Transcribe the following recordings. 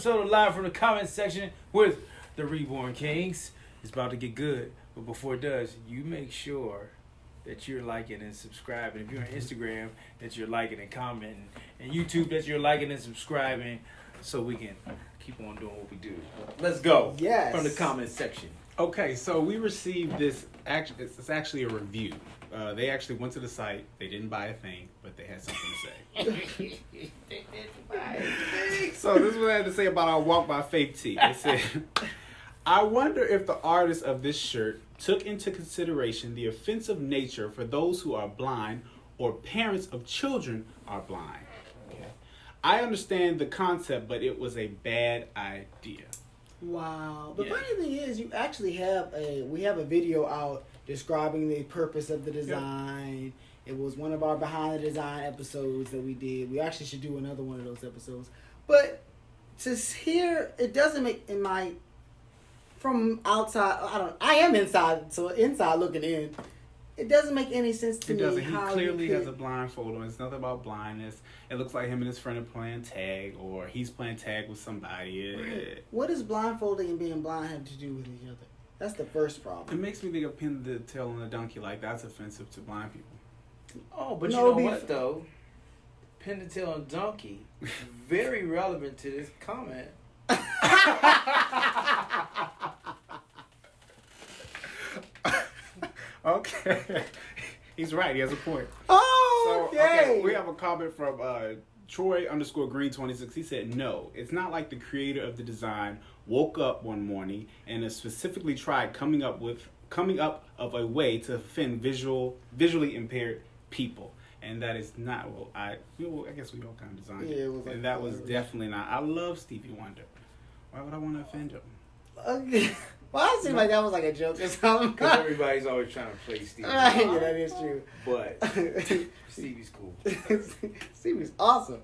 episode of Live from the Comment Section with the Reborn Kings. It's about to get good, but before it does, you make sure that you're liking and subscribing. If you're on Instagram, that you're liking and commenting, and YouTube, that you're liking and subscribing, so we can keep on doing what we do. Let's go. Yes. From the comment section. Okay, so we received this. It's actually a review. They actually went to the site. They didn't buy a thing, but they had something to say. So this is what I had to say about our Walk by Faith tee. It said, I wonder if the artist of this shirt took into consideration the offensive nature for those who are blind or parents of children are blind. Okay. I understand the concept, but it was a bad idea. Wow. The funny thing is, you actually have we have a video out describing the purpose of the design. Yep. It was one of our behind the design episodes that we did. We actually should do another one of those episodes. But to hear, it doesn't make, in my, from outside, I am inside, so inside looking in, it doesn't make any sense to me. It doesn't. He clearly has a blindfold on. It's nothing about blindness. It looks like him and his friend are playing tag, or he's playing tag with somebody. Right. What does blindfolding and being blind have to do with each other? That's the first problem. It makes me think of pin the tail on a donkey. Like, that's offensive to blind people. Oh, but you know what, though? Pin the tail on donkey. Very relevant to this comment. Okay. He's right. He has a point. Oh, so, okay. We have a comment from Troy_Green26. He said, no, it's not like the creator of the design woke up one morning and has specifically tried coming up of a way to offend visually impaired people. And that is not, I guess we all kind of designed it. And that was definitely not. I love Stevie Wonder. Why would I want to offend him? Okay. Well, it seemed like that was like a joke or something. Because everybody's always trying to play Stevie. Right, yeah, that is true. But Stevie's cool. Stevie's awesome.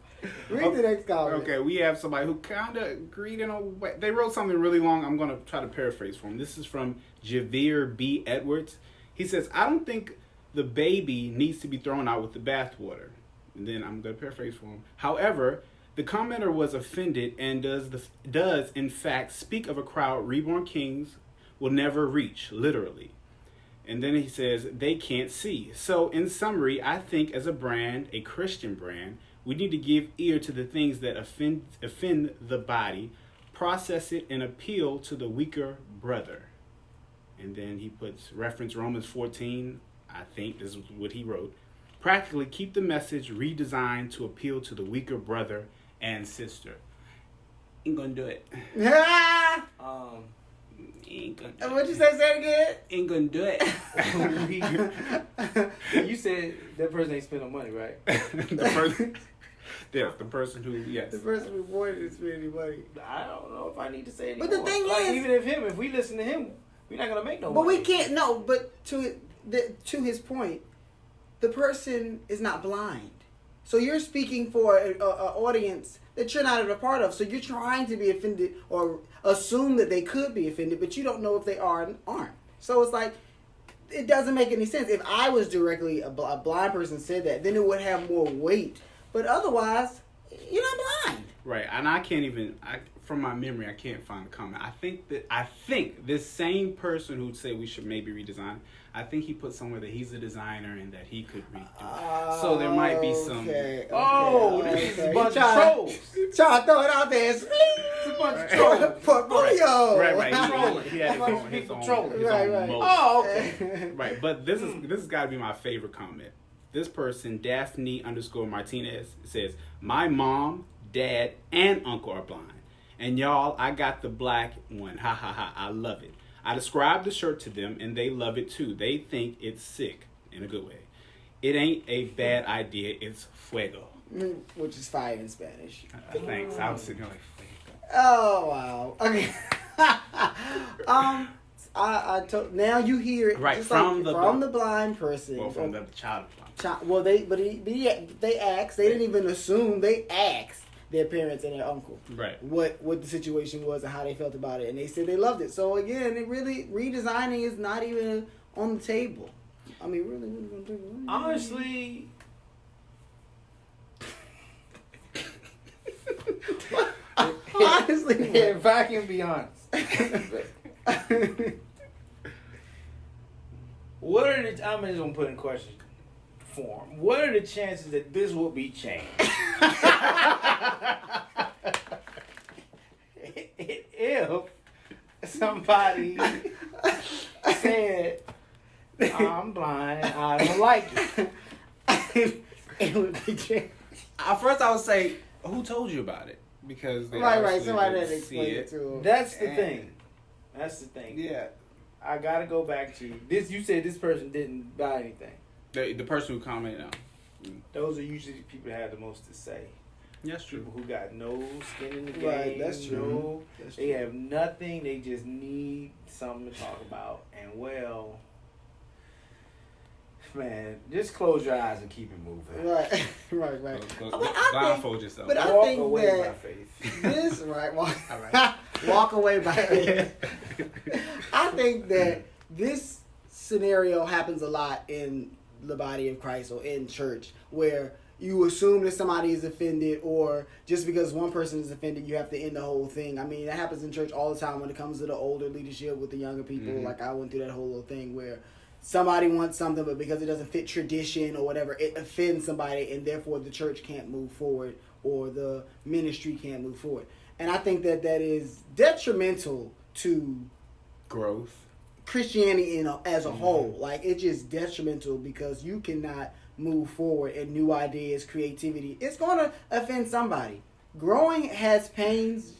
Read the next comment. Okay, we have somebody who kind of agreed in a way. They wrote something really long. I'm going to try to paraphrase for him. This is from Javier B. Edwards. He says, I don't think the baby needs to be thrown out with the bathwater. And then I'm going to paraphrase for him. However, the commenter was offended and does in fact speak of a crowd Reborn Kings will never reach, literally. And then he says, they can't see. So in summary, I think as a brand, a Christian brand, we need to give ear to the things that offend the body, process it, and appeal to the weaker brother. And then he puts reference Romans 14, I think this is what he wrote. Practically keep the message redesigned to appeal to the weaker brother and sister. Ain't gonna do it. Yeah. Ain't gonna do What'd you say? Say it again. Ain't gonna do it. You said that person ain't spending money, right? The person. Yes, the person who. Yes. The person who wanted to spend any money. I don't know if I need to say anything. But the thing is, even if we listen to him, we're not gonna make no money. But we can't. No. But to his point, the person is not blind. So you're speaking for an audience that you're not a part of. So you're trying to be offended or assume that they could be offended, but you don't know if they are and aren't. So it's like, it doesn't make any sense. If I was directly a blind person said that, then it would have more weight. But otherwise, you're not blind. Right, and I can't even. From my memory, I can't find a comment. I think this same person who said we should maybe redesign, I think he put somewhere that he's a designer and that he could redo it. So there might be some. This is a bunch of trolls. Trying to throw it out there. It's a bunch of trolls. Portfolio. Right. He had his own Right. mode. Oh, okay. Right, but this has got to be my favorite comment. This person, Daphne_Martinez, says, my mom, dad, and uncle are blind. And y'all, I got the black one. Ha ha ha. I love it. I described the shirt to them and they love it too. They think it's sick in a good way. It ain't a bad idea. It's fuego. Which is fire in Spanish. Thanks. I was sitting there like, fuego. Oh, wow. Okay. I told, now you hear it right just from like, the blind person. Well, from the child. Well, they asked. They didn't even assume. They asked their parents and their uncle what the situation was and how they felt about it, and they said they loved it. So again, it really redesigning is not even on the table. I mean, really. Honestly, Honestly, if I can be honest, what are the? I'm just gonna put in question form. What are the chances that this will be changed? If somebody said, "I'm blind, I don't like it," it would be changed. At first, I would say, "Who told you about it?" Because they Right. obviously Somebody didn't that see explained it to him. That's the thing. That's the thing. Yeah, I gotta go back to this. You said this person didn't buy anything. the person who commented on. Those are usually the people that have the most to say. That's true. People who got no skin in the game. Right, that's true. They have nothing. They just need something to talk about. And well, man, just close your eyes and keep it moving. Right. Blindfold yourself. But I Walk think away that by faith. this right, All right. walk away by faith. I think that this scenario happens a lot in the body of Christ or in church, where you assume that somebody is offended, or just because one person is offended, you have to end the whole thing. I mean, that happens in church all the time when it comes to the older leadership with the younger people. Mm-hmm. Like, I went through that whole little thing where somebody wants something, but because it doesn't fit tradition or whatever, it offends somebody, and therefore the church can't move forward or the ministry can't move forward. And I think that that is detrimental to Growth. Christianity as a whole. Like, it's just detrimental because you cannot move forward and new ideas, creativity. It's going to offend somebody. Growing has pains,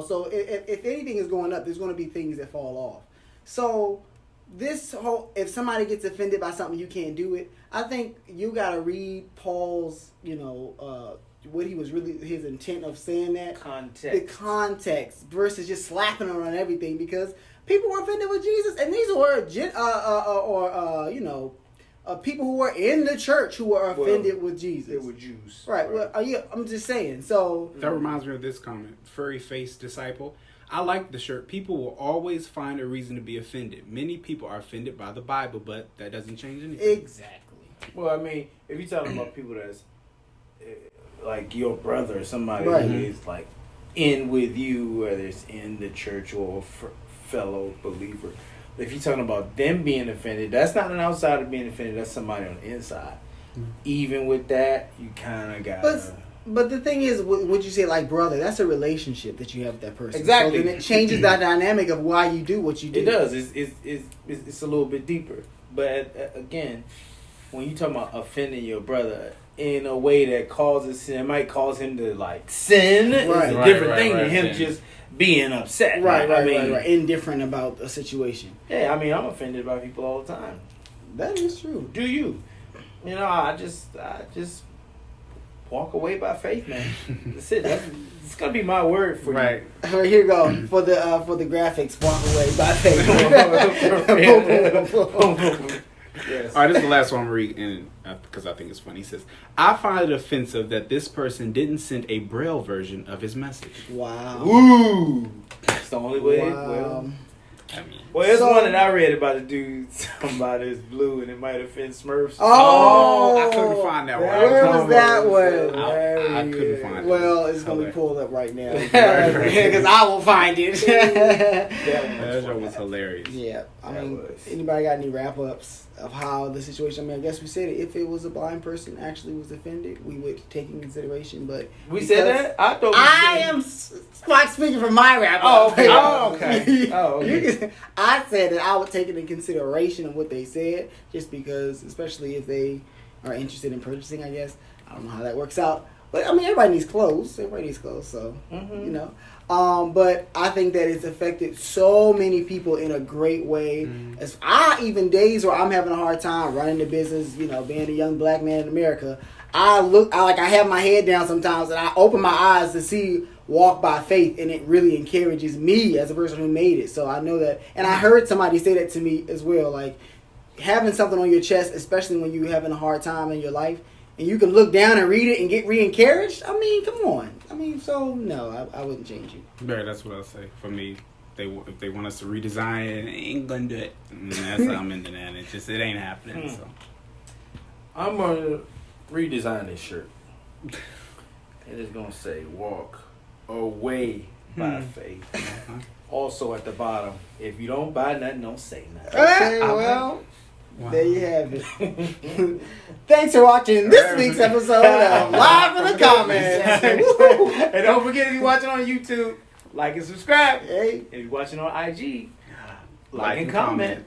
so if anything is going up, there's going to be things that fall off. So if somebody gets offended by something, you can't do it. I think you got to read Paul's, what he was really, his intent of saying that. The context versus just slapping him on everything, because people were offended with Jesus, and these were people who were in the church who were offended with Jesus. They were Jews. Right. Well, I'm just saying. So That reminds me of this comment. Furry-faced disciple. I like the shirt. People will always find a reason to be offended. Many people are offended by the Bible, but that doesn't change anything. Exactly. Well, I mean, if you're talking about people that's like your brother or somebody Right. who is like in with you, whether it's in the church or fellow believer, if you're talking about them being offended, that's not an outsider being offended. That's somebody on the inside. Even with that, you kind of got. But the thing is, would you say like brother? That's a relationship that you have with that person. Exactly. So then it changes that dynamic of why you do what you do. It does. It's a little bit deeper. But again, when you talking about offending your brother in a way that causes sin, it might cause him to like sin. Right. It's a different thing than right, him yeah. just being upset. Right. I mean, Indifferent about a situation. Yeah, I mean, I'm offended by people all the time. That is true. Do you? I just walk away by faith, man. That's it. It's gonna be my word for Right. All right, here you go for the graphics. Walk away by faith. Yes. All right, this is the last one I'm reading because I think it's funny. He says, I find it offensive that this person didn't send a Braille version of his message. Wow. Ooh. That's the only way. Wow. Well, there's one that I read about a dude talking about his blue and it might offend Smurfs. Oh, I couldn't find that one. Where was that one? I couldn't find it. Well, it's going to be pulled up right now. Right. Because I will find it. That was hilarious. Yeah. I That mean, was. anybody got any wrap-ups of how the situation, I mean, I guess we said it. If it was a blind person actually was offended, we would take in consideration. But We said that? I thought we I said- am speaking from my wrap-up. Oh, okay. Oh, okay. Oh, okay. I said that I would take it in consideration of what they said, just because, especially if they are interested in purchasing, I guess. I don't know how that works out. But, I mean, everybody needs clothes. So, but I think that it's affected so many people in a great way. As even days where I'm having a hard time running the business, being a young black man in America, I have my head down sometimes and I open my eyes to see Walk by Faith, and it really encourages me as a person who made it. So I know that, and I heard somebody say that to me as well, like having something on your chest, especially when you're having a hard time in your life, and you can look down and read it and get re-encouraged. I mean, come on. I mean, so no, I wouldn't change you. Yeah, that's what I'll say. For me, if they want us to redesign it, they ain't gonna do it. And that's how I'm into that. It ain't happening. So I'm going to redesign this shirt. It is going to say walk away by faith. Also at the bottom, if you don't buy nothing, don't say nothing. Okay, well, there you have it. Thanks for watching this week's episode of Live in the Comments. And don't forget, if you're watching on YouTube, like and subscribe. Hey. If you're watching on IG, like and comment.